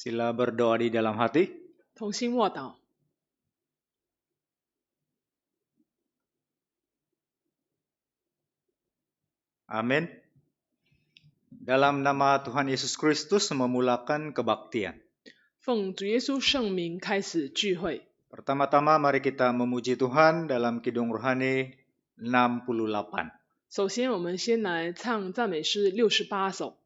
Sila berdoa di dalam hati. 同心默祷。 Amin. Dalam nama Tuhan Yesus Kristus memulakan kebaktian. 奉主耶稣圣名开始聚会。 Pertama-tama mari kita memuji Tuhan dalam Kidung Rohani 68. 首先，我们先来唱赞美诗68首。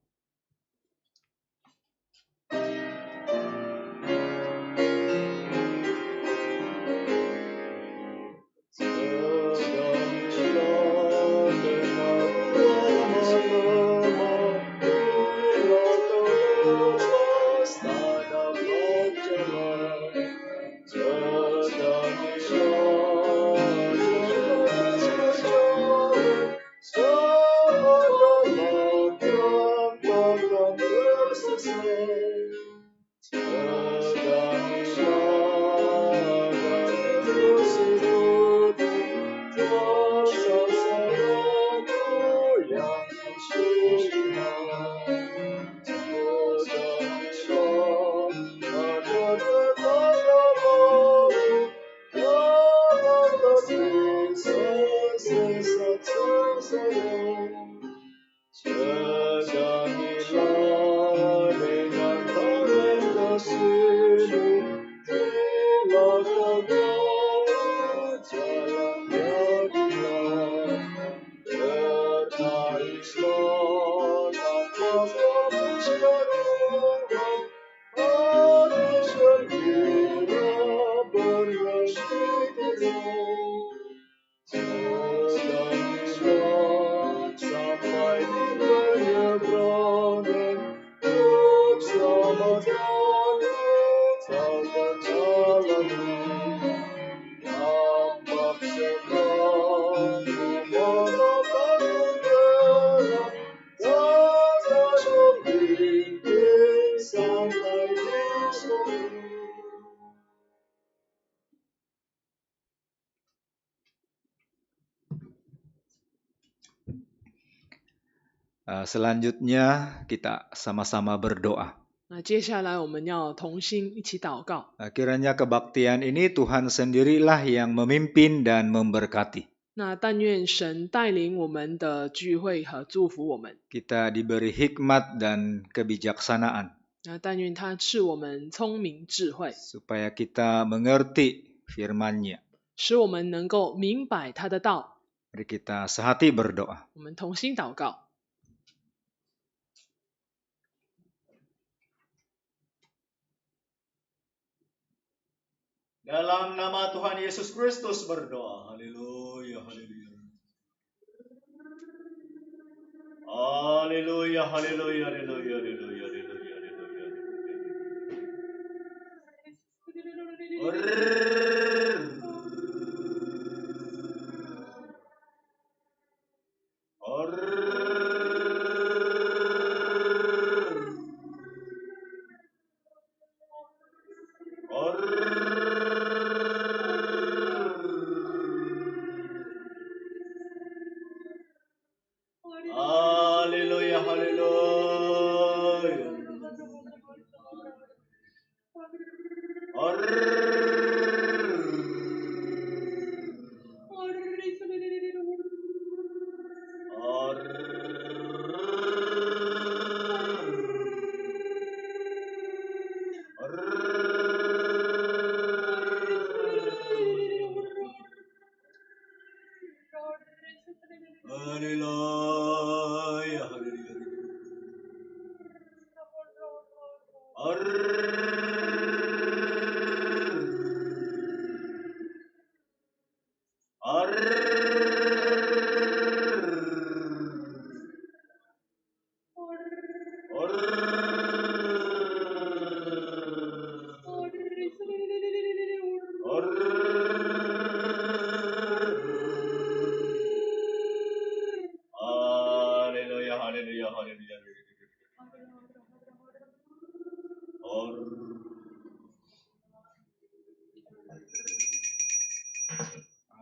Selanjutnya kita sama-sama berdoa. 那接下来我们要同心一起祷告。 Kiranya kebaktian ini Tuhan sendirilah yang memimpin dan memberkati. 那但愿神带领我们的聚会和祝福我们。 Kita diberi hikmat dan kebijaksanaan 那但愿他赐我们聪明智慧， supaya kita mengerti firman-Nya. 使我们能够明白他的道。 Mari kita sehati berdoa. 我们同心祷告。 Dalam nama Tuhan Yesus Kristus berdoa. Haleluya, haleluya. Haleluya, haleluya, haleluya, haleluya, haleluya, haleluya, haleluya, haleluya.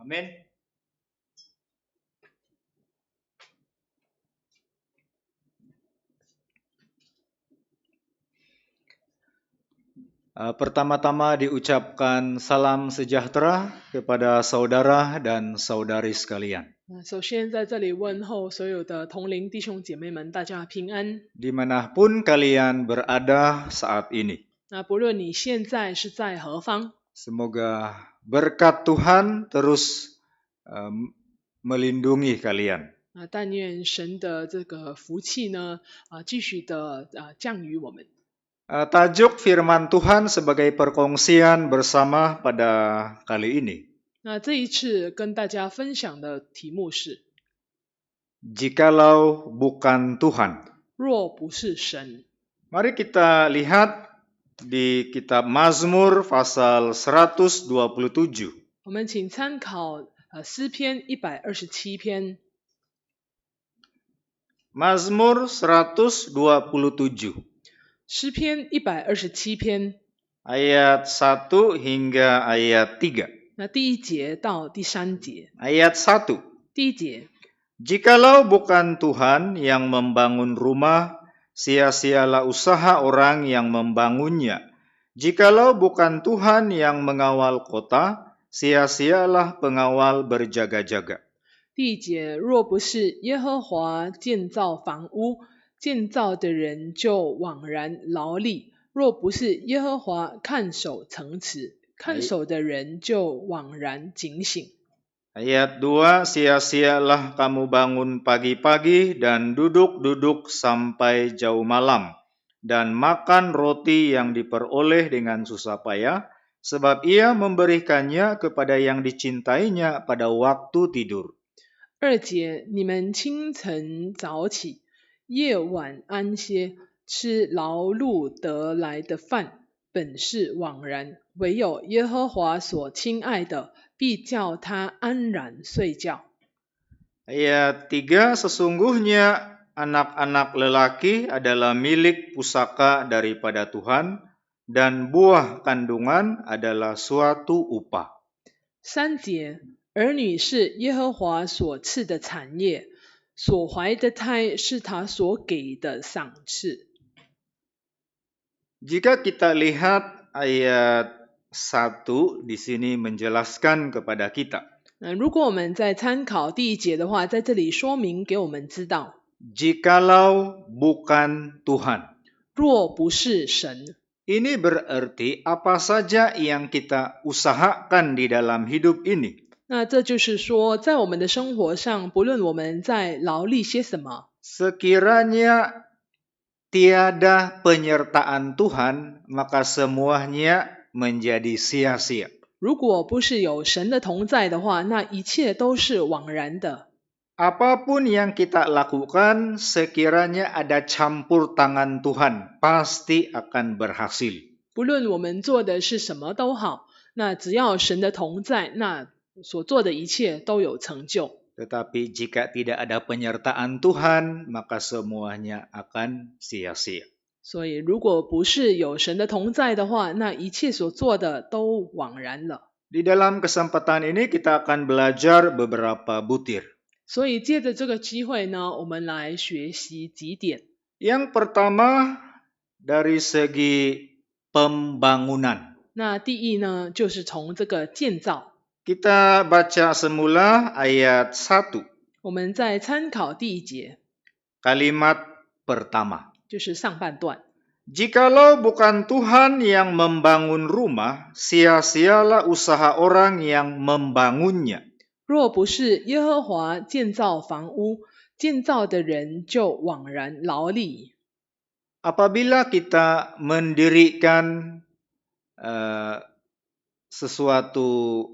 Amin. Pertama-tama diucapkan salam sejahtera kepada saudara dan saudari sekalian. 首先在这里问候所有的同龄弟兄姐妹们，大家平安。 Dimanapun kalian berada saat ini. 那不论你现在是在何方， Semoga berkat Tuhan terus melindungi kalian. 但愿神的这个福气呢，继续的降于我们。 Tajuk firman Tuhan sebagai perkongsian bersama pada kali ini. 那这一次跟大家分享的题目是 Jikalau bukan Tuhan. 若不是神。 Mari kita lihat di kitab Mazmur pasal 127. 我们请参考诗篇127篇。 Mazmur 127. 诗篇127篇 Ayat 1 hingga ayat 3. 那第1节到第3节。 Ayat 1. 第1节， Jikalau bukan Tuhan yang membangun rumah, sia-sialah usaha orang yang membangunnya. Jikalau bukan Tuhan yang mengawal kota, sia-sialah pengawal berjaga-jaga. 第1节，若不是耶和华建造房屋，建造的人就枉然劳力；若不是耶和华看守城池，看守的人就枉然警醒。 Ayat 2, sia-sialah kamu bangun pagi-pagi dan duduk-duduk sampai jauh malam, dan makan roti yang diperoleh dengan susah payah, sebab ia memberikannya kepada yang dicintainya pada waktu tidur. 2节，你们清晨早起，夜晚安歇，吃劳碌得来的饭，本是枉然；唯有耶和华所亲爱的，必叫他安然睡觉。 Ayat 3, sesungguhnya anak-anak lelaki adalah milik pusaka daripada Tuhan, dan buah kandungan adalah suatu upah. 3节，儿女是耶和华所赐的产业，所怀的胎是他所给的赏赐。 Jika kita lihat ayat 1 di sini menjelaskan kepada kita. 如果我们在参考第1节的话，在这里说明给我们知道， Jikalau bukan Tuhan. 若不是神， Ini berarti apa saja yang kita usahakan di dalam hidup ini. 那这就是说，在我们的生活上，不论我们在劳力些什么， Sekiranya tiada penyertaan Tuhan, maka semuanya menjadi sia-sia. 如果不是有神的同在的话，那一切都是枉然的。 Apapun yang kita lakukan, sekiranya ada campur tangan Tuhan, pasti akan berhasil. 不论我们做的是什么都好，那只要神的同在，那所做的一切都有成就。 Tetapi jika tidak ada penyertaan Tuhan, maka semuanya akan sia-sia. 所以，如果不是有神的同在的话，那一切所做的都枉然了。 Di dalam kesempatan ini kita akan belajar beberapa butir. 所以，借着这个机会呢，我们来学习几点。 Yang pertama, dari segi pembangunan. 那第一呢，就是从这个建造。 Kita baca semula ayat 1. 我们再参考第1节， Kalimat pertama. 就是上半段。 Jikalau bukan Tuhan yang membangun rumah, sia-sialah usaha orang yang membangunnya. 若不是耶和华建造房屋，建造的人就枉然劳力。 Apabila kita mendirikan sesuatu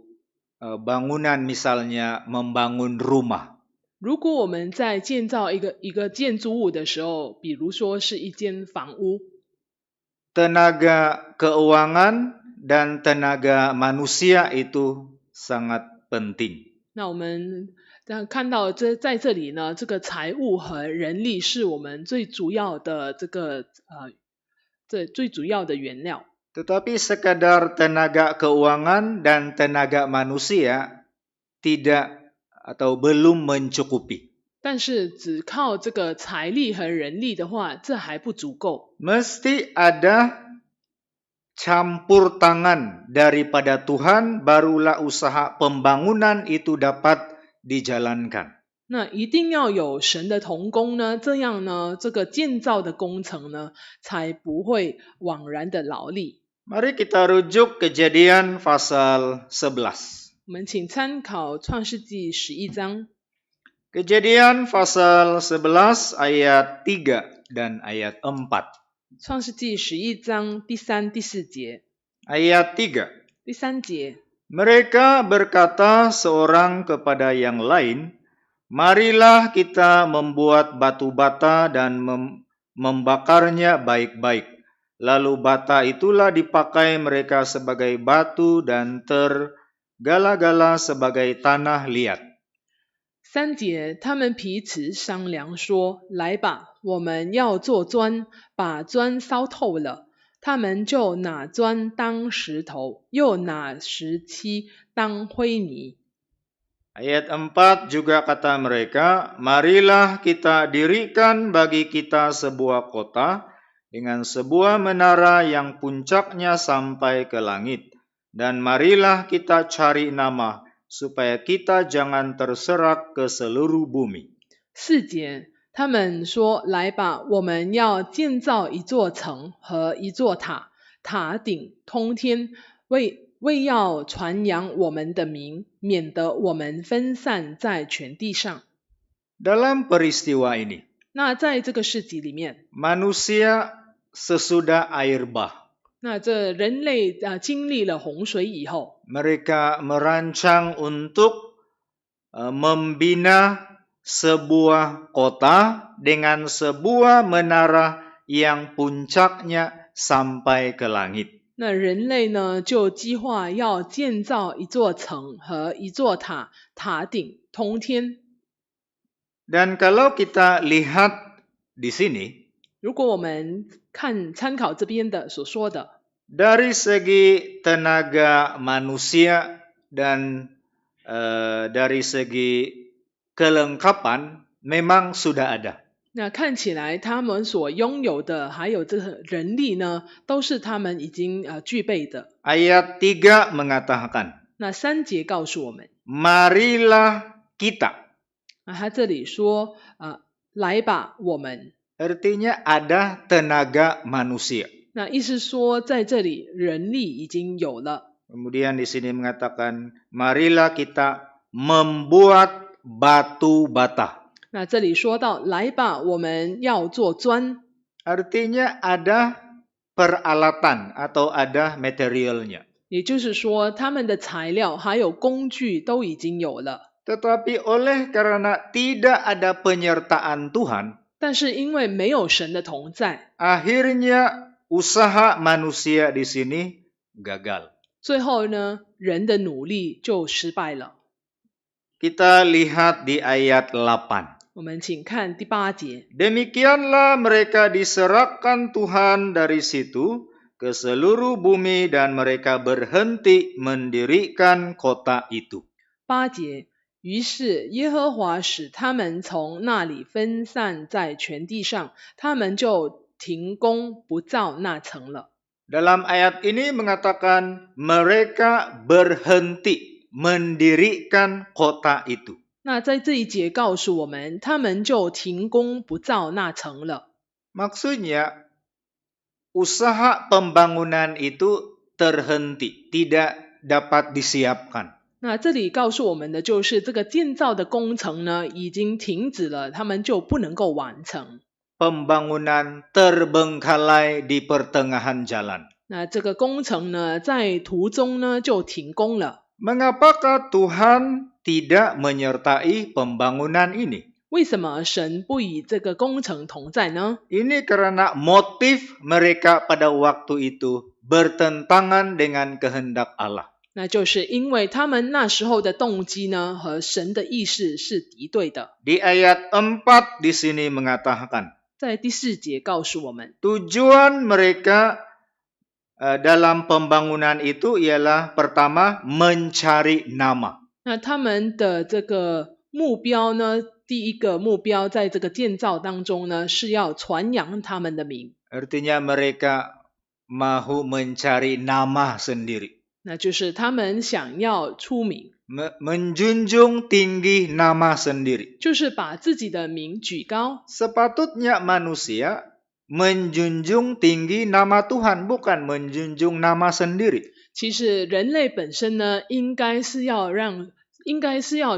bangunan, misalnya membangun rumah. 如果我们在建造一个建筑物的时候，比如说是一间房屋， Tenaga keuangan dan tenaga manusia itu sangat penting. 那我们看到在这里呢，这个财务和人力是我们最主要的最主要的原料。 Tetapi sekadar tenaga keuangan dan tenaga manusia tidak atau belum mencukupi. 但是只靠这个财力和人力的话，这还不足够。 Mesti ada campur tangan daripada Tuhan, barulah usaha pembangunan itu dapat dijalankan. 那一定要有神的同工呢，这样呢，这个建造的工程呢，才不会枉然的劳力。 Mari kita rujuk Kejadian pasal 11. 我们请参考创世纪11章， Kejadian pasal 11 ayat 3 dan ayat 4. 创世纪11章第3、第4节。 Ayat 3. 第3节， Mereka berkata seorang kepada yang lain, marilah kita membuat batu bata dan membakarnya baik-baik. Lalu bata itulah dipakai mereka sebagai batu dan tergala-gala sebagai tanah liat. 3节，他们彼此商量说：“来吧，我们要做砖，把砖烧透了。”他们就拿砖当石头，又拿石漆当灰泥。 Ayat 4 juga kata mereka, marilah kita dirikan bagi kita sebuah kota dengan sebuah menara yang puncaknya sampai ke langit. Dan marilah kita cari nama, supaya kita jangan terserak ke seluruh bumi. 4节，他们说：“来吧，我们要建造一座城和一座塔，塔顶通天，为要传扬我们的名，免得我们分散在全地上。” Dalam peristiwa ini, 那在这个事迹里面， manusia sesudah air bah, 那这人类经历了洪水以后， mereka merancang untuk membina sebuah kota dengan sebuah menara yang puncaknya sampai ke langit. 那人类呢就计划要建造一座城和一座塔，塔顶通天。 Dan kalau kita lihat di sini, 如果我们参考这边的所说的， dari segi tenaga manusia dan dari segi kelengkapan memang sudah ada. 那看起来他们所拥有的还有这个人力呢，都是他们已经具备的。 Ayat 3 mengatakan, 那3节告诉我们， marilah kita. 他这里说来吧，我们。 Artinya ada tenaga manusia. 那意思说，在这里人力已经有了。 Kemudian di sini mengatakan, marilah kita membuat batu bata. 那这里说到，来吧，我们要做砖。 Artinya ada peralatan atau ada materialnya. 也就是说，他们的材料还有工具都已经有了。 Tetapi oleh karena tidak ada penyertaan Tuhan, 但是因为没有神的同在， akhirnya usaha manusia di sini gagal. 最后呢，人的努力就失败了。 Kita lihat di ayat 8. 我们请看第8节。 Demikianlah mereka diserahkan Tuhan dari situ ke seluruh bumi dan mereka berhenti mendirikan kota itu. 8节，于是耶和华使他们从那里分散在全地上，他们就停工不造那城了。 Dalam ayat ini mengatakan mereka berhenti mendirikan kota itu. 那在这一节告诉我们，他们就停工不造那城了。 Maksudnya usaha pembangunan itu terhenti, tidak dapat disiapkan. 那这里告诉我们的就是，这个建造的工程呢已经停止了，他们就不能够完成。 Pembangunan terbengkalai di pertengahan jalan. 那这个工程呢，在途中呢就停工了。 Mengapakah Tuhan tidak menyertai pembangunan ini? 为什么神不与这个工程同在呢？ Ini karena motif mereka pada waktu itu bertentangan dengan kehendak Allah. 那就是因为他们那时候的动机呢和神的意识是敌对的。 Di ayat 4 di sini mengatakan, 在第4节告诉我们， tujuan mereka dalam pembangunan itu ialah pertama mencari nama. 那他们的这个目标呢，第一个目标在这个建造当中呢，是要传扬他们的名。 Artinya mereka mahu mencari nama sendiri. 那就是他们想要出名， Menjunjung tinggi nama sendiri. 就是把自己的名举高。 Sepatutnya manusia menjunjung tinggi nama Tuhan, bukan menjunjung nama sendiri. 其实人类本身呢，应该是要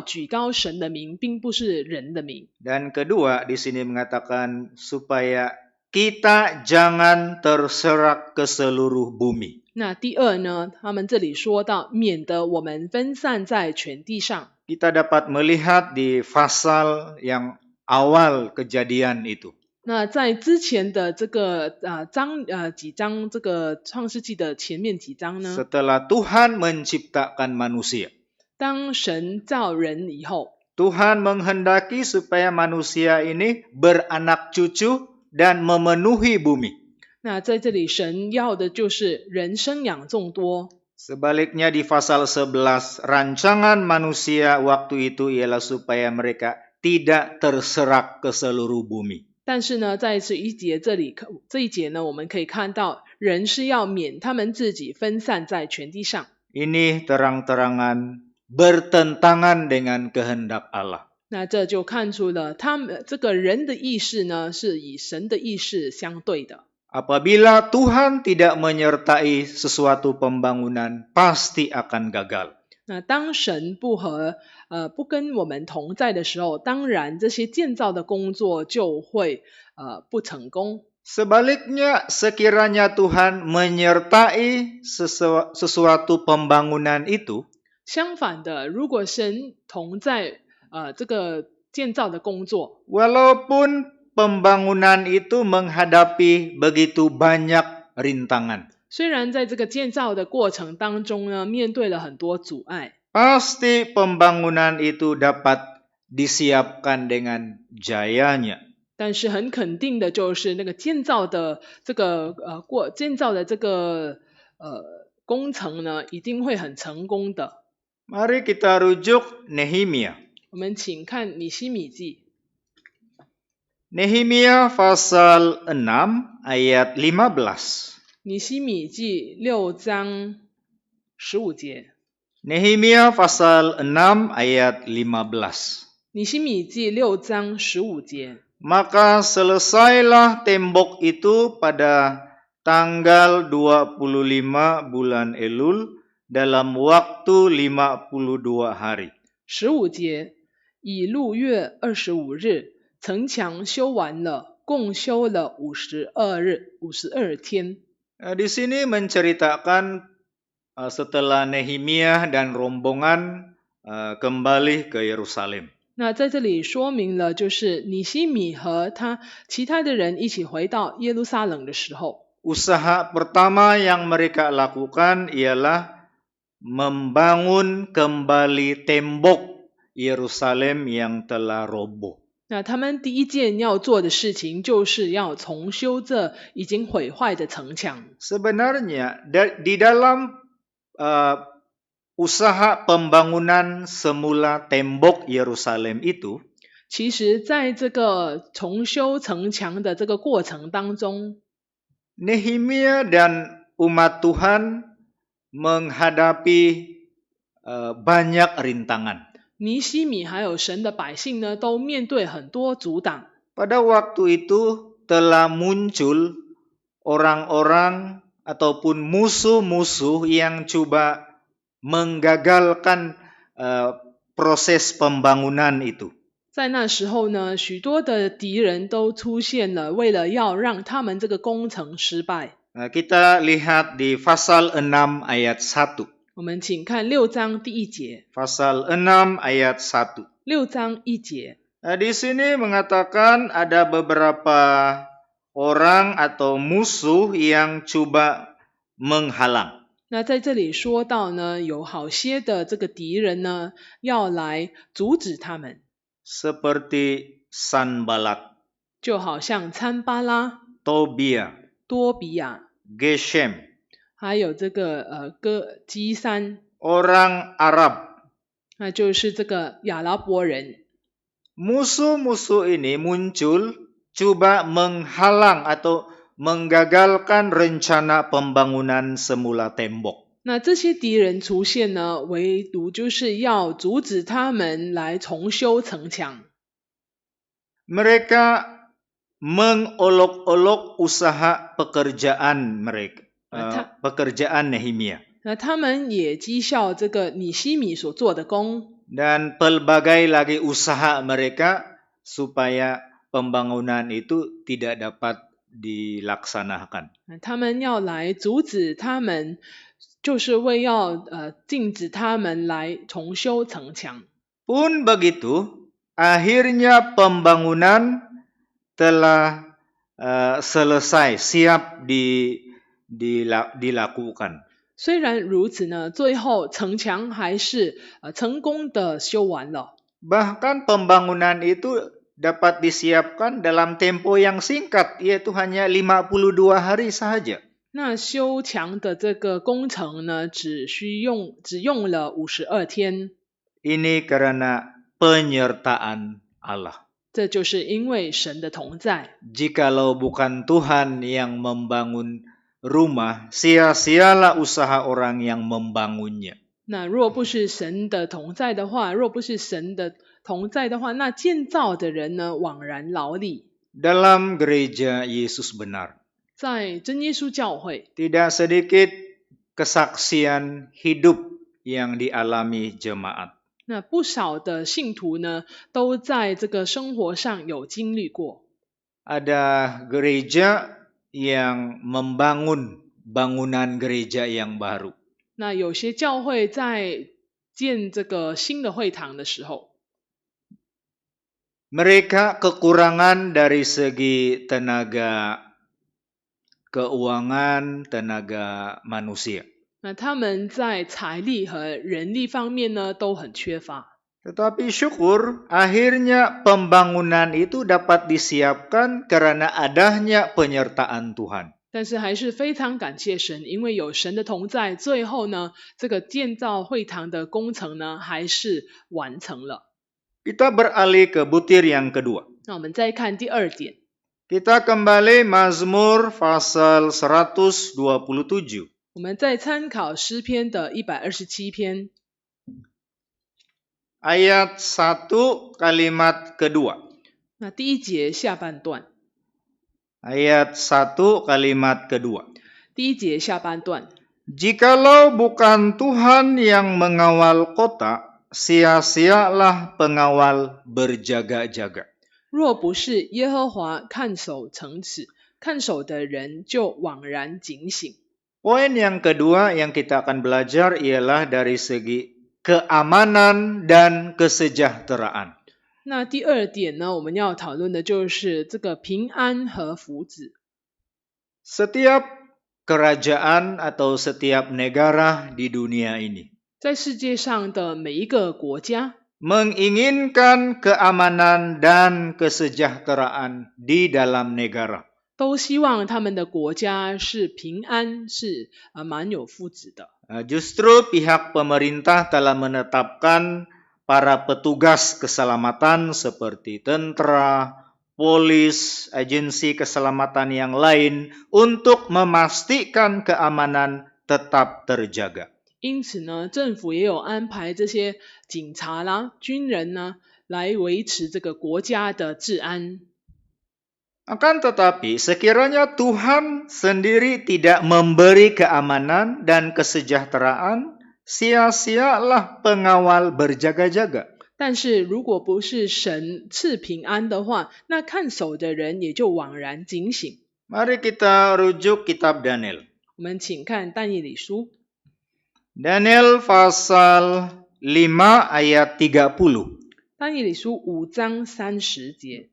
举高神的名，并不是人的名。 Dan kedua, di sini mengatakan supaya kita jangan terserak ke seluruh bumi. 那第二呢，他们这里说到，免得我们分散在全地上。 Kita dapat melihat di pasal yang awal kejadian itu. 那在之前的这个几章，这个创世纪的前面几章呢， Setelah Tuhan menciptakan manusia, 当神造人以后， Tuhan menghendaki supaya manusia ini beranak cucu dan memenuhi bumi. 那在这里神要的就是人生养众多。 Sebaliknya di pasal 11, rancangan manusia waktu itu ialah supaya mereka tidak terserak ke seluruh bumi. 但是呢，在这一节呢，我们可以看到，人是要免他们自己分散在全地上。 Ini terang-terangan bertentangan dengan kehendak Allah. 那这就看出了他们这个人的意识呢，是与神的意识相对的。 Apabila Tuhan tidak menyertai sesuatu pembangunan, pasti akan gagal. 那当神不跟我们同在的时候，当然这些建造的工作就会不成功。 Sebaliknya, sekiranya Tuhan menyertai sesuatu pembangunan itu, 相反的，如果神同在这个建造的工作， walaupun pembangunan itu menghadapi begitu banyak rintangan, 虽然在这个建造的过程当中呢，面对了很多阻碍， pasti pembangunan itu dapat disiapkan dengan jayanya. 但是很肯定的就是那个建造的这个工程呢，一定会很成功的。 Mari kita rujuk Nehemia. 我们请看尼希米记， Nehemia pasal 6 ayat 15. 尼希米记6章15节， Nehemia pasal 6 ayat 15. 尼希米记6章15节。 Maka selesailah tembok itu pada tanggal 25 bulan Elul dalam waktu 52 hari. 15节，以路月25日，城墙修完了，共修了52天。 Di sini menceritakan setelah Nehemia dan rombongan kembali ke Yerusalem. 那在这里说明了，就是尼希米和他其他的人一起回到耶路撒冷的时候， Usaha pertama yang mereka lakukan ialah membangun kembali tembok Yerusalem yang telah roboh. 那他们第一件要做的事情，就是要重修这已经毁坏的城墙。 Sebenarnya di dalam usaha pembangunan semula tembok Yerusalem itu, 其实在这个重修城墙的这个过程当中， Nehemia dan umat Tuhan menghadapi banyak rintangan. 尼希米还有神的百姓呢，都面对很多阻挡。 Pada waktu itu telah muncul orang-orang ataupun musuh-musuh yang coba menggagalkan proses pembangunan itu. 在那时候呢，许多的敌人都出现了，为了要让他们这个工程失败。 Kita lihat di pasal 6 ayat 1. 我们请看6章第1节。 Pasal 6 ayat 1. 6章1节， Di sini mengatakan ada beberapa orang atau musuh yang coba menghalang. 那在这里说到呢，有好些的这个敌人呢，要来阻止他们， Seperti Sanbalat, 就好像参巴拉、 Tobia, 多比亚， Geshem, 还有这个基山， orang Arab. 那就是这个亚拉伯人。 Musuh-musuh ini muncul coba menghalang atau menggagalkan rencana pembangunan semula tembok. 那这些敌人出现呢，唯独就是要阻止他们来重修城墙。 Mereka mengolok-olok usaha pekerjaan mereka, pekerjaan Nehemia. 那他们也讥笑这个尼希米所做的工， Dan pelbagai lagi usaha mereka supaya pembangunan itu tidak dapat dilaksanakan. 他们要来阻止他们，就是为要禁止他们来重修城墙。 Pun begitu, akhirnya pembangunan telah selesai, siap dilakukan. 虽然如此呢，最后城墙还是成功的修完了。 Bahkan pembangunan itu dapat disiapkan dalam tempo yang singkat, yaitu hanya 52 hari saja. 那修墙的这个工程呢，只用了52天。 Ini karena penyertaan Allah. 这就是因为神的同在。 Jikalau bukan Tuhan yang membangun rumah, sia-sialah usaha orang yang membangunnya. 那若不是神的同在的话，那建造的人呢，枉然劳力。 Dalam gereja Yesus benar, 在真耶稣教会， tidak sedikit kesaksian hidup yang dialami jemaat. 那不少的信徒呢，都在这个生活上有经历过。 Ada gereja yang membangun bangunan gereja yang baru. 那有些教会在建这个新的会堂的时候， Mereka kekurangan dari segi tenaga keuangan, tenaga manusia. 那他们在财力和人力方面呢，都很缺乏。 Tetapi syukur, akhirnya pembangunan itu dapat disiapkan karena adanya penyertaan Tuhan. 但是还是非常感谢神，因为有神的同在，最后呢，这个建造会堂的工程呢，还是完成了。 Kita beralih ke butir yang kedua. 那我们再看第二点， Kita kembali Mazmur pasal 127. 我们再参考诗篇的127篇， Ayat 1 kalimat kedua. 那第一节下半段， Ayat 1 kalimat kedua. 第一节下半段， Jikalau bukan Tuhan yang mengawal kota, sia-sialah pengawal berjaga-jaga. 若不是耶和华看守城池，看守的人就枉然警醒。 Poin yang kedua yang kita akan belajar ialah dari segi keamanan dan kesejahteraan. 那第二点呢，我们要讨论的就是这个平安和福祉。 Setiap kerajaan atau setiap negara di dunia ini 在世界上的每一个国家， menginginkan keamanan dan kesejahteraan di dalam negara. 都希望他们的国家是平安，是蛮有福祉的。 Justru pihak pemerintah telah menetapkan para petugas keselamatan seperti tentara, polis, agensi keselamatan yang lain untuk memastikan keamanan tetap terjaga. 因此呢，政府也有安排这些警察啦、军人呢，来维持这个国家的治安。 Akan tetapi, sekiranya Tuhan sendiri tidak memberi keamanan dan kesejahteraan, sia-sialah pengawal berjaga-jaga. 但是如果不是神赐平安的话，那看守的人也就枉然警醒。 Mari kita rujuk kitab Daniel. 我们请看但以理书， Daniel pasal 5 ayat 30. 但以理书5章30节，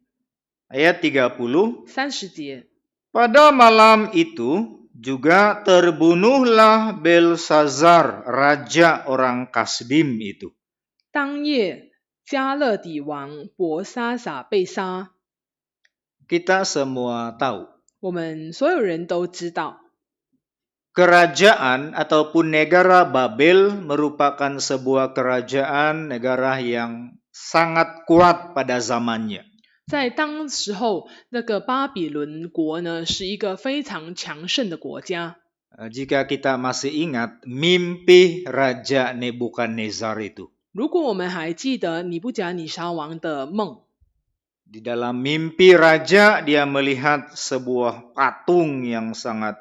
Ayat 30. 30节。 Pada malam itu juga terbunuhlah Belsazar, raja orang Kasdim itu. 当夜，加勒底王伯沙撒被杀。 Kita semua tahu, 我们所有人都知道， kerajaan ataupun negara Babel merupakan sebuah kerajaan negara yang sangat kuat pada zamannya. 在当时候，那个巴比伦国呢，是一个非常强盛的国家。Jika kita masih ingat mimpi Raja Nebukadnezar itu. 如果我们还记得尼布甲尼撒王的梦， Di dalam mimpi raja dia melihat sebuah patung yang sangat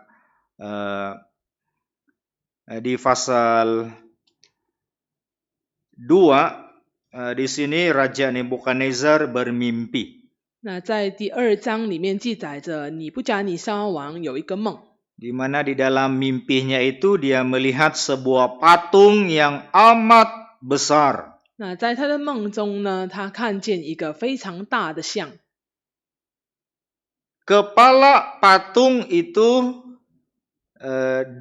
di pasal 2 di sini Raja Nebukadnezar bermimpi. 那在第2章里面记载着尼布甲尼撒王有一个梦， Di mana di dalam mimpinya itu dia melihat sebuah patung yang amat besar. 那在他的梦中呢，他看见一个非常大的像， Kepala patung itu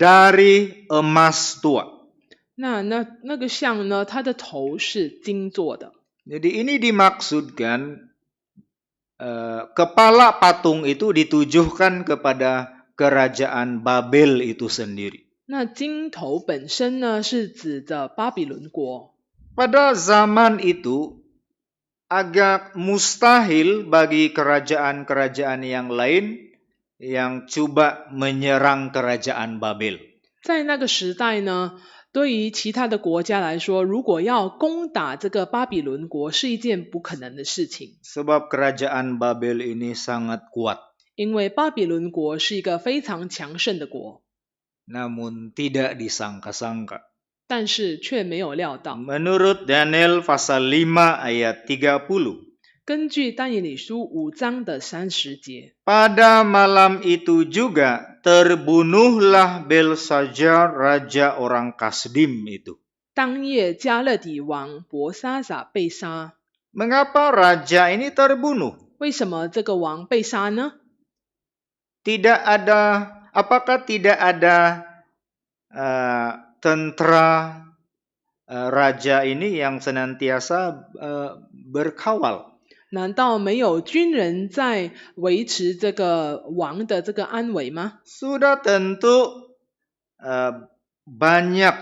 dari emas tua. 那个像呢，它的头是金做的。 Jadi ini dimaksudkan kepala patung itu ditujukan kepada kerajaan Babel itu sendiri. 那金头本身呢，是指的巴比伦国。 Pada zaman itu agak mustahil bagi kerajaan-kerajaan yang lain yang coba menyerang kerajaan Babel. 在那个时代呢，对于其他的国家来说，如果要攻打这个巴比伦国是一件不可能的事情。 Sebab kerajaan Babel ini sangat kuat. 因为巴比伦国是一个非常强盛的国， Namun tidak disangka-sangka. 但是却没有料到。 Menurut Daniel pasal 5 ayat 30. 根据但以理书5章的30节， Pada malam itu juga terbunuhlah Belshazzar raja orang Kasdim itu. 当夜加勒底王伯沙撒被杀。 Mengapa raja ini terbunuh? 为什么这个王被杀呢？ Apakah tidak ada tentara raja ini yang senantiasa berkawal? 难道没有军人在维持这个王的这个安危吗？ Sudah tentu banyak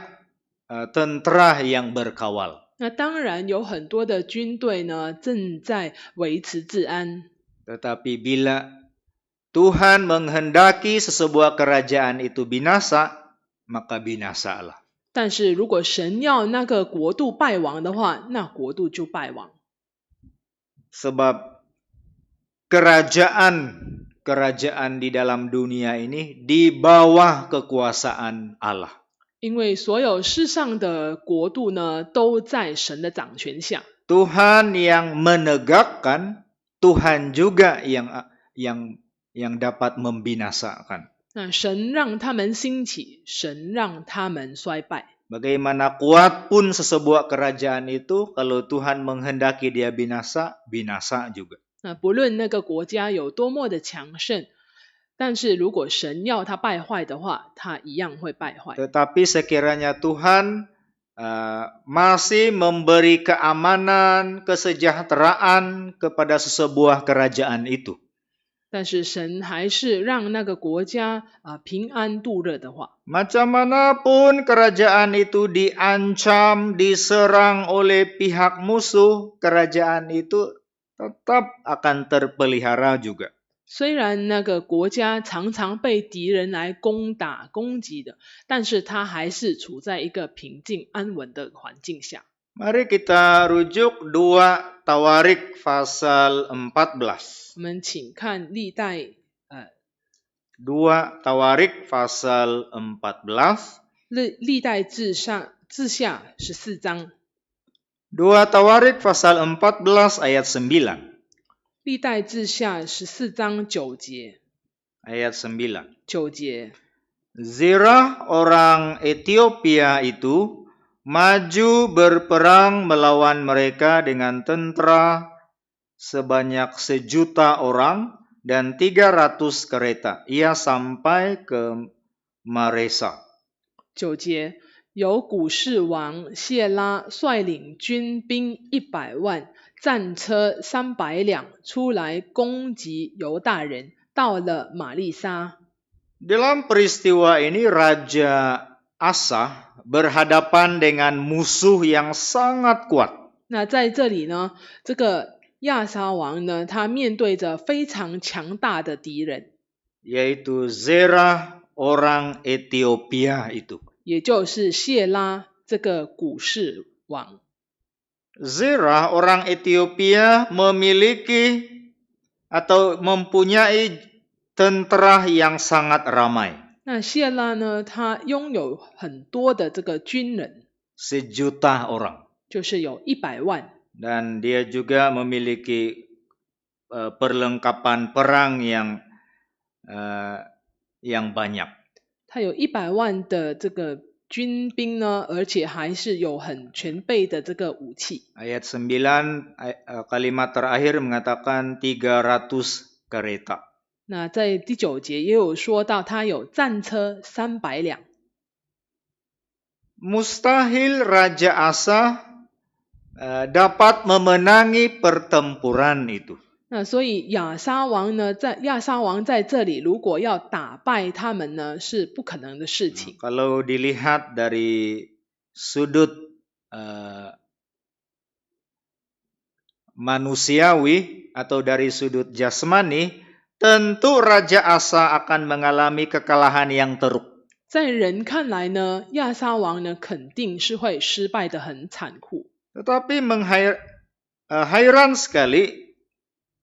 tentara yang berkawal. 那当然有很多的军队呢正在维持治安。 Tetapi bila Tuhan menghendaki sebuah kerajaan itu binasa, maka binasalah. 但是如果神要那个国度败亡的话，那国度就败亡。 Sebab kerajaan di dalam dunia ini di bawah kekuasaan Allah. 因为所有世上的国度呢，都在神的掌权下。 Tuhan yang menegakkan, Tuhan juga yang dapat membinasakan. 那神让他们兴起，神让他们衰败。 Bagaimana kuat pun sesebuah kerajaan itu, kalau Tuhan menghendaki dia binasa, binasa juga. 那不论那个国家有多么的强盛，但是如果神要它败坏的话，它一样会败坏。 Tetapi sekiranya Tuhan masih memberi keamanan, kesejahteraan kepada sesebuah kerajaan itu. 但是神还是让那个国家平安度日的话， Macam manapun kerajaan itu diancam, diserang oleh pihak musuh, kerajaan itu tetap akan terpelihara juga. 虽然那个国家常常被敌人来攻打攻击的，但是它还是处在一个平静安稳的环境下。 Mari kita rujuk 2 Tawarik pasal 14. 我们请看历代2 Tawarik pasal 14. 历代志下14章， 2 Tawarik pasal 14 ayat 9. 历代志下14章9节， Ayat 9. 9节。 Zerah orang Ethiopia itu maju berperang melawan mereka dengan tentara sebanyak 1.000.000 orang dan 300 kereta. Ia sampai ke Maresa. 9节，有古士王谢拉率领军兵100万，战车300辆，出来攻击犹大人，到了玛利沙。 Dalam peristiwa ini Raja Asa berhadapan dengan musuh yang sangat kuat. 那在这里呢，这个亚撒王呢，他面对着非常强大的敌人， yaitu Zerah orang Ethiopia itu. 也就是谢拉这个古士王。 Zerah orang Ethiopia memiliki atau mempunyai tentara yang sangat ramai. 那谢拉呢，他拥有很多的这个军人， 1 juta orang. 就是有100万。 Dan dia juga memiliki perlengkapan perang yang banyak. 他有100万的这个军兵呢，而且还是有很全备的这个武器。 Ayat 9 kalimat terakhir mengatakan 300 kereta. 那在第9节也有说到，他有战车300辆。 Mustahil Raja Asa dapat memenangi pertempuran itu. 那所以亚撒王在这里如果要打败他们呢，是不可能的事情。 Kalau dilihat dari sudut manusiawi atau dari sudut jasmani, tentu Raja Asa akan mengalami kekalahan yang teruk. 在人看来呢，亚撒王呢肯定是会失败的很残酷。 Tetapi heran sekali,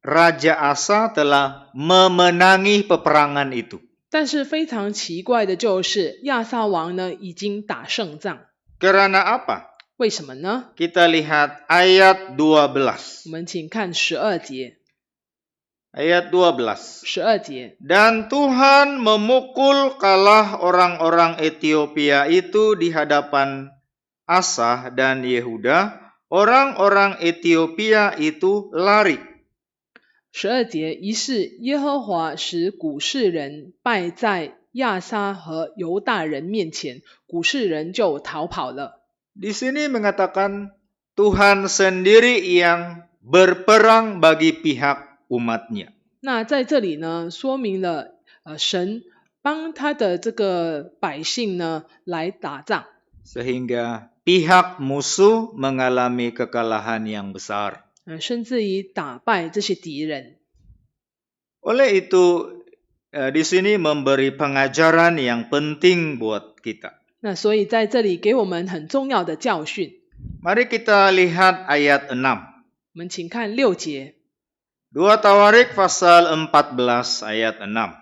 Raja Asa telah memenangi peperangan itu. 但是非常奇怪的就是，亚撒王呢已经打胜仗。 Karena apa? 为什么呢？ Kita lihat ayat 12. 我们请看12节。 Ayat 12. 12节， Dan Tuhan memukul kalah orang-orang Ethiopia itu di hadapan Asa dan Yehuda. Orang-orang Ethiopia itu lari. 12节，于是耶和华使古士人败在亚撒和犹大人面前，古士人就逃跑了。 Di sini mengatakan Tuhan sendiri yang berperang bagi pihak umatnya. 那在这里呢，说明了神帮他的这个百姓呢来打仗， Sehingga pihak musuh mengalami kekalahan yang besar. 甚至于打败这些敌人。 Oleh itu, di sini memberi pengajaran yang penting buat kita. 那所以在这里给我们很重要的教训。 Mari kita lihat ayat 6. 我们请看6节， 2 Tawarik pasal 14 ayat 6.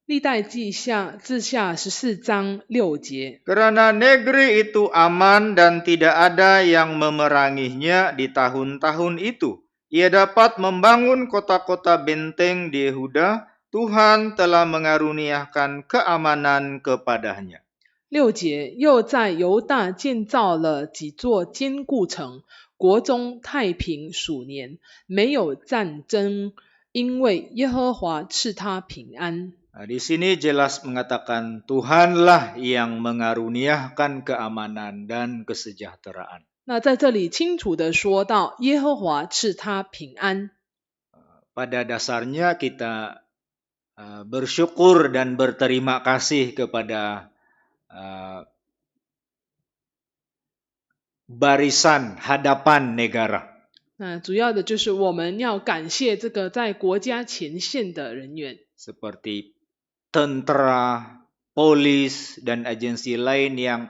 历代志下14章6节。 Kerana negeri itu aman dan tidak ada yang memeranginya di tahun-tahun itu. Ia dapat membangun kota-kota benteng di Yehuda. Tuhan telah mengaruniakan keamanan kepadanya. 6节，又在犹大建造了几座坚固城，国中太平数年，没有战争，因为耶和华赐他平安。 Di sini jelas mengatakan Tuhanlah yang mengaruniakan keamanan dan kesejahteraan. 那在这里清楚的说到，耶和华赐他平安。 Pada dasarnya kita bersyukur dan berterima kasih kepada barisan hadapan negara. 那主要的就是我们要感谢这个在国家前线的人员， Seperti tentara, polis, dan agensi lain yang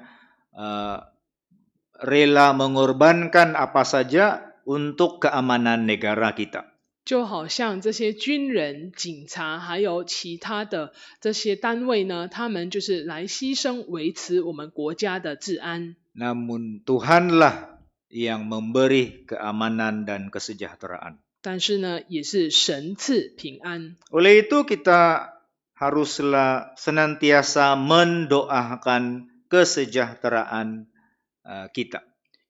rela mengorbankan apa saja untuk keamanan negara kita. 就好像这些军人、警察还有其他的这些单位呢，他们就是来牺牲维持我们国家的治安。 Namun Tuhanlah yang memberi keamanan dan kesejahteraan. 但是呢，也是神赐平安。 Oleh itu kita haruslah senantiasa mendoakan kesejahteraan kita.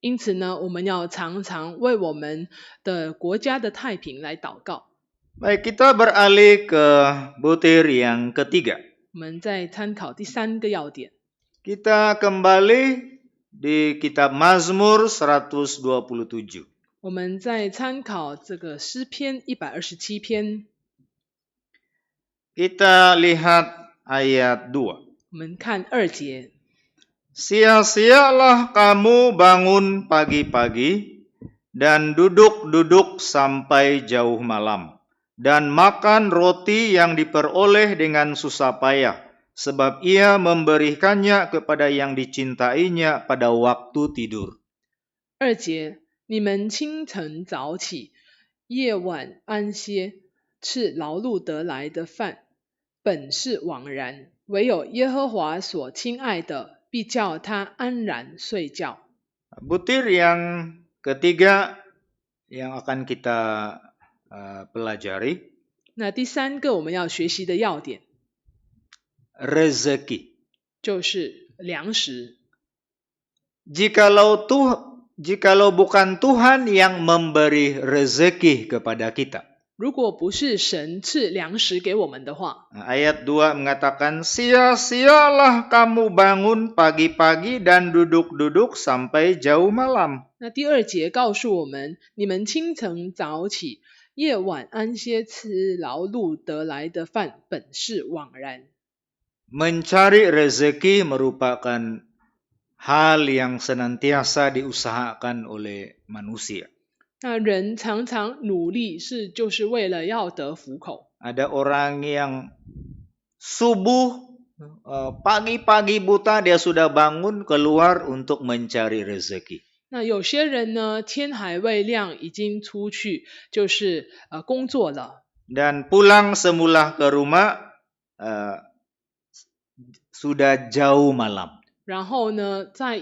因此呢，我们要常常为我们的国家的太平来祷告。 Baik, kita beralih ke butir yang ketiga. 我们再参考第3个要点， Kita kembali di kitab Mazmur 127. 我们再参考这个诗篇127篇， Kita lihat ayat 2. 我们看2节。 Sia-sialah kamu bangun pagi-pagi dan duduk-duduk sampai jauh malam, dan makan roti yang diperoleh dengan susah payah, sebab ia memberikannya kepada yang dicintainya pada waktu tidur. 2节，你们清晨早起，夜晚安歇，吃劳碌得来的饭，本是枉然，唯有耶和华所亲爱的，必叫他安然睡觉。 Butir yang ketiga yang akan kita pelajari, 那第三个我们要学习的要点 rezeki. 就是粮食。 Jikalau bukan Tuhan yang memberi rezeki kepada kita. 如果不是神赐粮食给我们的话， Ayat 2 mengatakan, sia-sialah kamu bangun pagi-pagi dan duduk-duduk sampai jauh malam. 那第2节告诉我们，你们清晨早起，夜晚安歇，吃劳碌得来的饭，本是枉然。 Mencari rezeki merupakan hal yang senantiasa diusahakan oleh manusia. 那人常常努力就是为了要得糊口。 Ada orang yang subuh pagi-pagi buta dia sudah bangun keluar untuk mencari rezeki. 那有些人呢，天还未亮已经出去，就是工作了。 Dan pulang semula ke rumah sudah jauh malam. 然后呢，在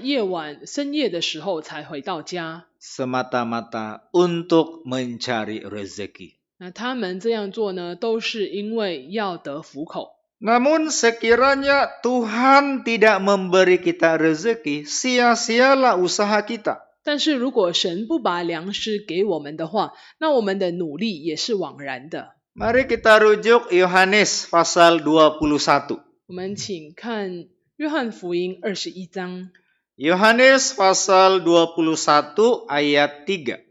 深夜的时候才回到家。 Semata-mata untuk mencari rezeki. 那他们这样做呢，都是因为要得糊口。 Namun sekiranya Tuhan tidak memberi kita rezeki, sia-sialah usaha kita. 但是如果神不把粮食给我们的话，那我们的努力也是枉然的。 Mari kita rujuk Yohanes pasal 21. 我们请看约翰福音21章。 Yohanes pasal 21 ayat 3.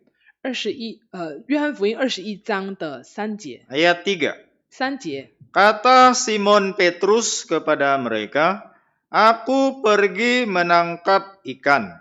约翰福音21章的3节。 Ayat 3. 3节， Kata Simon Petrus kepada mereka, "Aku pergi menangkap ikan."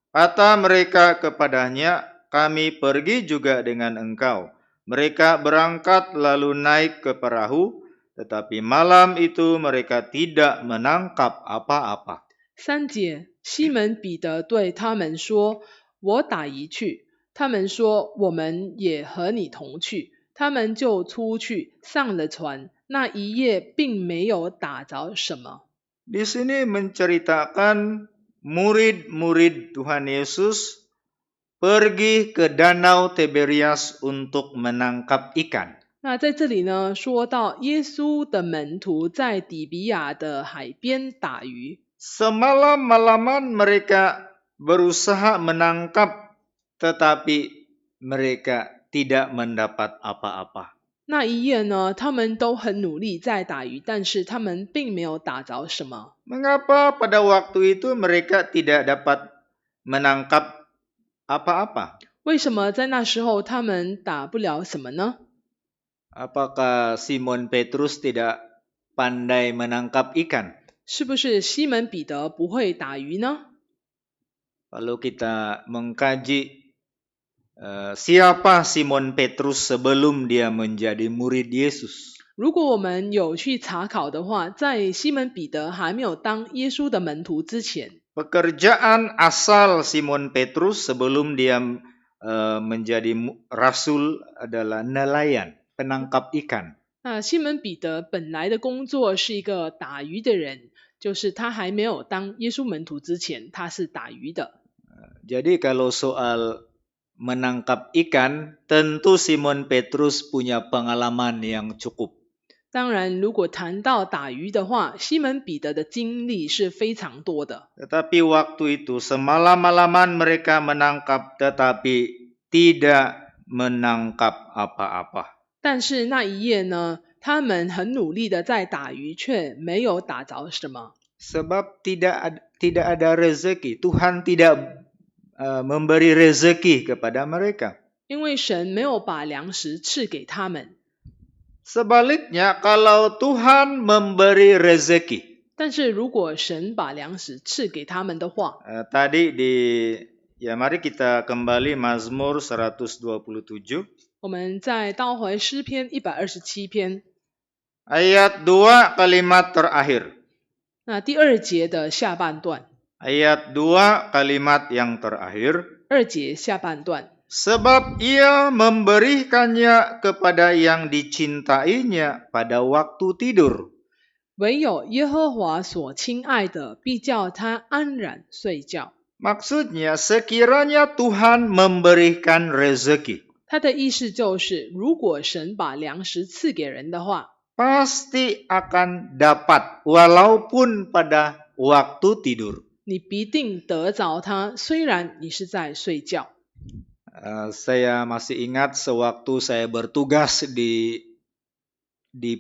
Kata mereka kepadanya, "Kami pergi juga dengan engkau." Mereka berangkat lalu naik ke perahu, tetapi malam itu mereka tidak menangkap apa-apa. 3节，西门彼得对他们说：“我打鱼去。”他们说：“我们也和你同去。”他们就出去上了船，那一夜并没有打着什么。 Di sini menceritakan murid-murid Tuhan Yesus pergi ke Danau Tiberias untuk menangkap ikan. 那在这里呢，说到耶稣的门徒在底比亚的海边打鱼。 Semalam-malaman mereka berusaha menangkap, tetapi mereka tidak mendapat apa-apa. 那一夜呢，他们都很努力在打鱼，但是他们并没有打着什么。 Mengapa pada waktu itu mereka tidak dapat menangkap apa-apa? 为什么在那时候他们打不了什么呢？ Apakah Simon Petrus tidak pandai menangkap ikan? 是不是西门彼得不会打鱼呢？ Kalau kita mengkaji siapa Simon Petrus sebelum dia menjadi murid Yesus. 如果我们有去查考的话，在西门彼得还没有当耶稣的门徒之前， Pekerjaan asal Simon Petrus sebelum dia menjadi rasul adalah nelayan, penangkap ikan. 那西门彼得本来的工作是一个打鱼的人，就是他还没有当耶稣门徒之前，他是打鱼的。 Jadi kalau soal menangkap ikan, tentu Simon Petrus punya pengalaman yang cukup. 当然，如果谈到打鱼的话，西门彼得的经历是非常多的。 Tetapi waktu itu semalam-malaman mereka menangkap, tetapi tidak menangkap apa-apa. 但是那一夜呢，他们很努力的在打鱼，却没有打着什么。 Sebab tidak ada rezeki. Tuhan tidak memberi rezeki kepada mereka. 因为神没有把粮食赐给他们。 Sebaliknya, kalau Tuhan memberi rezeki. 但是如果神把粮食赐给他们的话， Tadi di Ya, mari kita kembali Mazmur 127. 我们再倒回诗篇127篇， Ayat 2 kalimat terakhir. 那第2节的下半段， Ayat 2 kalimat yang terakhir. 2节下半段。 Sebab ia memberikannya kepada yang dicintainya pada waktu tidur. 唯有耶和华所亲爱的，必叫他安然睡觉。 Maksudnya sekiranya Tuhan memberikan rezeki, 他的意思就是，如果神把粮食赐给人的话， pasti akan dapat walaupun pada waktu tidur. 你必定得着它，虽然你是在睡觉。 Saya masih ingat sewaktu saya bertugas di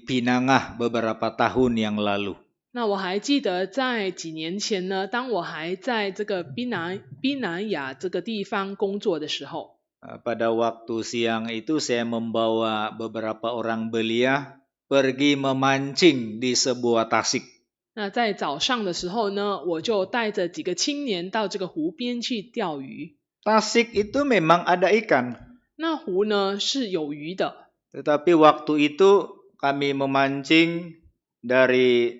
Pinangah beberapa tahun yang lalu. 那我还记得在几年前呢，当我还在这个宾南亚这个地方工作的时候， Pada waktu siang itu saya membawa beberapa orang belia pergi memancing di sebuah tasik. 那在早上的时候呢，我就带着几个青年到这个湖边去钓鱼。 Tasik itu memang ada ikan, 那湖呢是有鱼的， tetapi waktu itu kami memancing dari